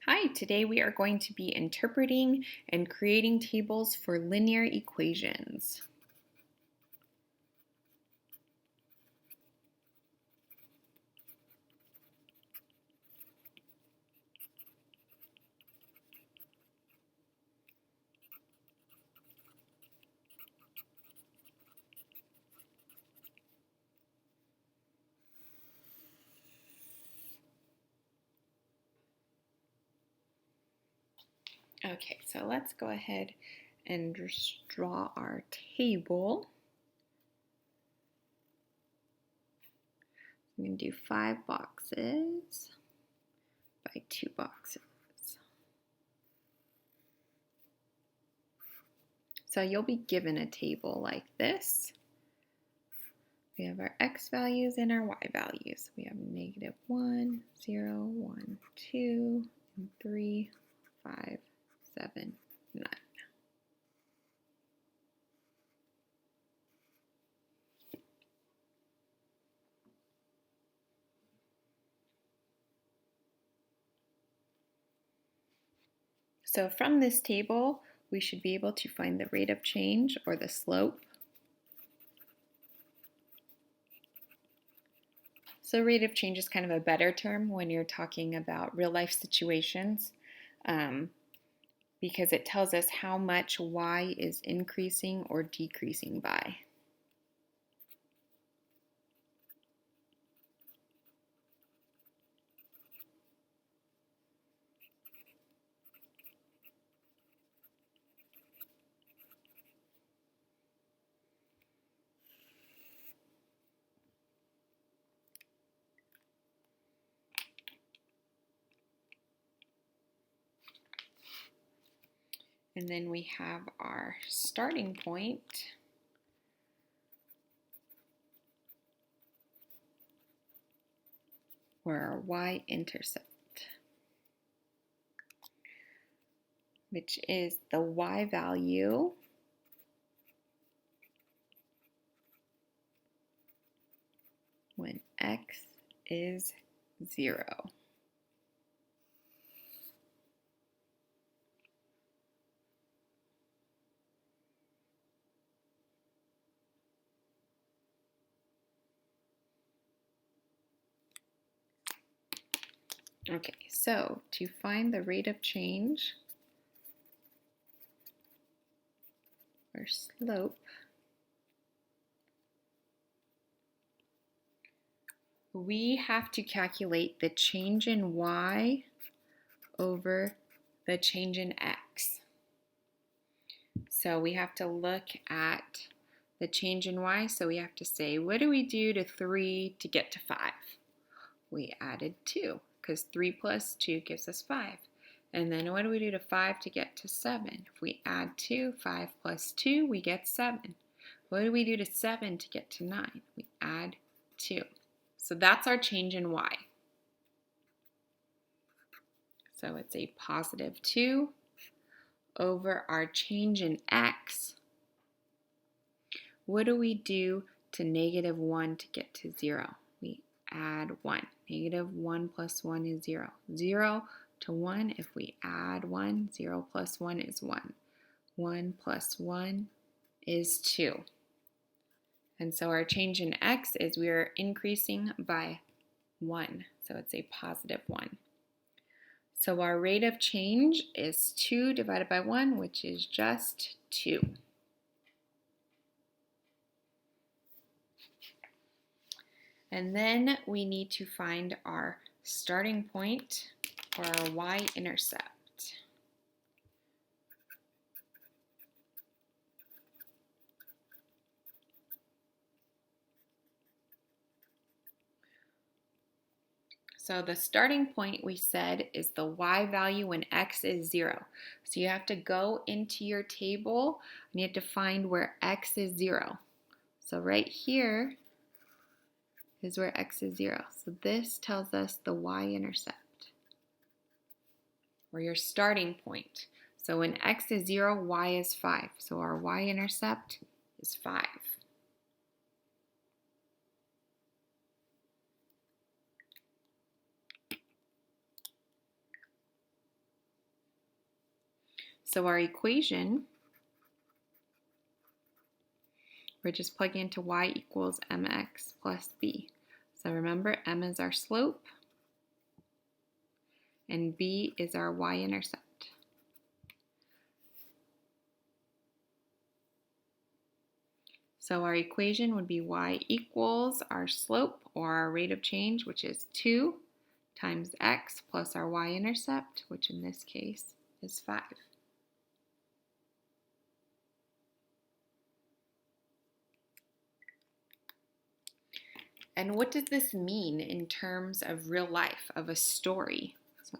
Hi, today we are going to be interpreting and creating tables for linear equations. Okay, so let's go ahead and just draw our table. I'm going to do 5 boxes by 2 boxes. So you'll be given a table like this. We have our x values and our y values. We have -1, 0, 1, 2, and 3, 5, 7, 9. So from this table, we should be able to find the rate of change or the slope. So rate of change is kind of a better term when you're talking about real life situations because it tells us how much y is increasing or decreasing by. And then we have our starting point. Or our y-intercept, which is the y value when x is 0. Okay, so to find the rate of change or slope, we have to calculate the change in y over the change in x. So we have to look at the change in y, so we have to say, what do we do to 3 to get to 5? We added 2, because 3 plus 2 gives us 5. And then what do we do to 5 to get to 7? If we add 2, 5 plus 2, we get 7. What do we do to 7 to get to 9? We add 2. So that's our change in y. So it's a positive 2 over our change in x. What do we do to -1 to get to 0? We add 1. -1 plus 1 is 0. 0 to 1, if we add 1, 0 plus 1 is 1. 1 plus 1 is 2. And so our change in x is we are increasing by 1. So it's a positive 1. So our rate of change is 2 divided by 1, which is just 2. And then we need to find our starting point or our y-intercept. So the starting point we said is the y value when x is 0. So you have to go into your table and you have to find where x is 0. So right here is where x is 0. So this tells us the y-intercept or your starting point. So when x is 0, y is 5. So our y-intercept is 5. So our equation, we're just plugging into y equals mx plus b. So remember, m is our slope, and b is our y-intercept. So our equation would be y equals our slope, or our rate of change, which is 2 times x plus our y-intercept, which in this case is 5. And what does this mean in terms of real life, of a story? So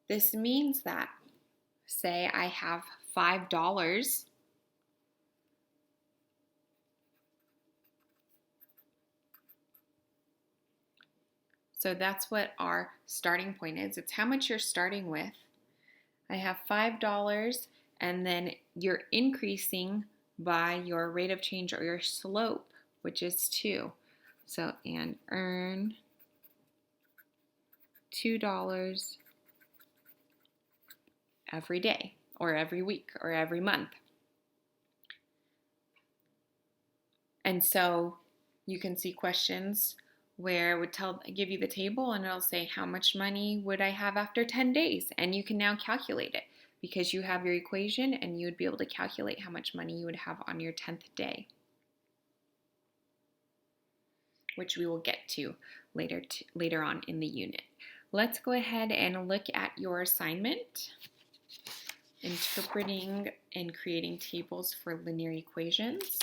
this means that, say I have $5. So that's what our starting point is. It's how much you're starting with. I have $5, and then you're increasing by your rate of change, or your slope, which is 2. So, and earn $2 every day, or every week, or every month. And so you can see questions where it would give you the table, and it'll say how much money would I have after 10 days, and you can now calculate it because you have your equation, and you would be able to calculate how much money you would have on your 10th day, which we will get to later on in the unit. Let's go ahead and look at your assignment, interpreting and creating tables for linear equations.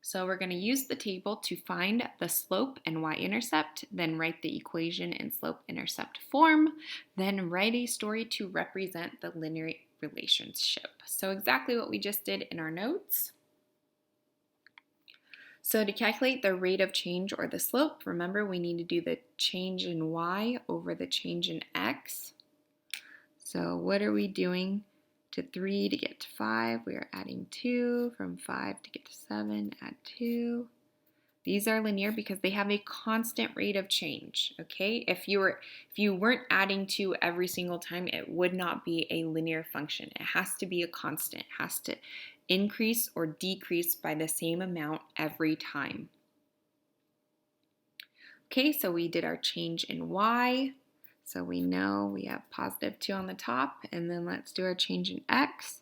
So we're going to use the table to find the slope and y-intercept, then write the equation in slope-intercept form, then write a story to represent the linear relationship. So exactly what we just did in our notes. So to calculate the rate of change, or the slope, remember we need to do the change in y over the change in x. So what are we doing? To 3 to get to 5, we are adding 2. From 5 to get to 7, add 2. These are linear because they have a constant rate of change, okay? If you weren't adding 2 every single time, it would not be a linear function. It has to be a constant. It has to increase or decrease by the same amount every time. Okay, so we did our change in y. So we know we have positive 2 on the top, and then let's do our change in x.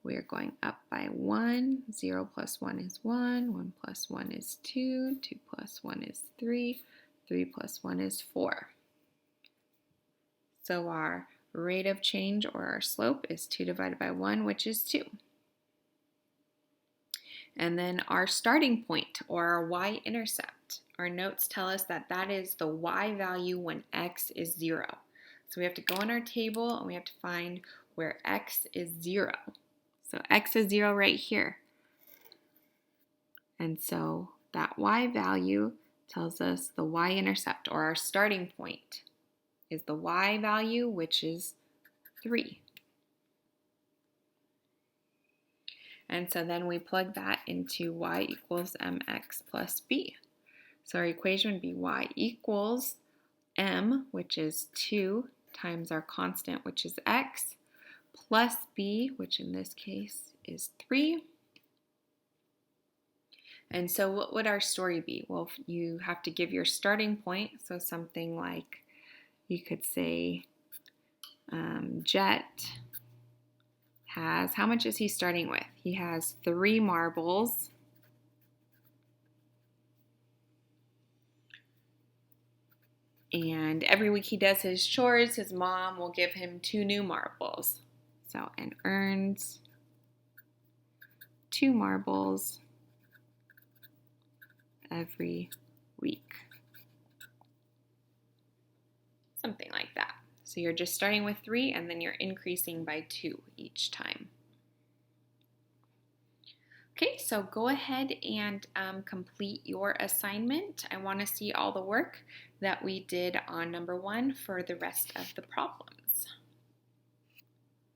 We are going up by 1. 0 plus 1 is 1. 1 plus 1 is 2. 2 plus 1 is 3. 3 plus 1 is 4. So our rate of change, or our slope, is 2 divided by 1, which is 2. And then our starting point, or our y-intercept. Our notes tell us that that is the y value when x is 0. So we have to go in our table, and we have to find where x is 0. So x is 0 right here. And so that y value tells us the y-intercept, or our starting point, is the y value, which is 3. And so then we plug that into y equals mx plus b. So our equation would be y equals m, which is 2, times our constant, which is x, plus b, which in this case is 3. And so what would our story be? Well, you have to give your starting point. So something like, you could say, Jet has, how much is he starting with? He has 3 marbles. And every week he does his chores, his mom will give him 2 new marbles. So, and earns 2 marbles every week. Something like that. So you're just starting with 3, and then you're increasing by 2 each time. Okay, so go ahead and complete your assignment. I want to see all the work that we did on number 1 for the rest of the problems.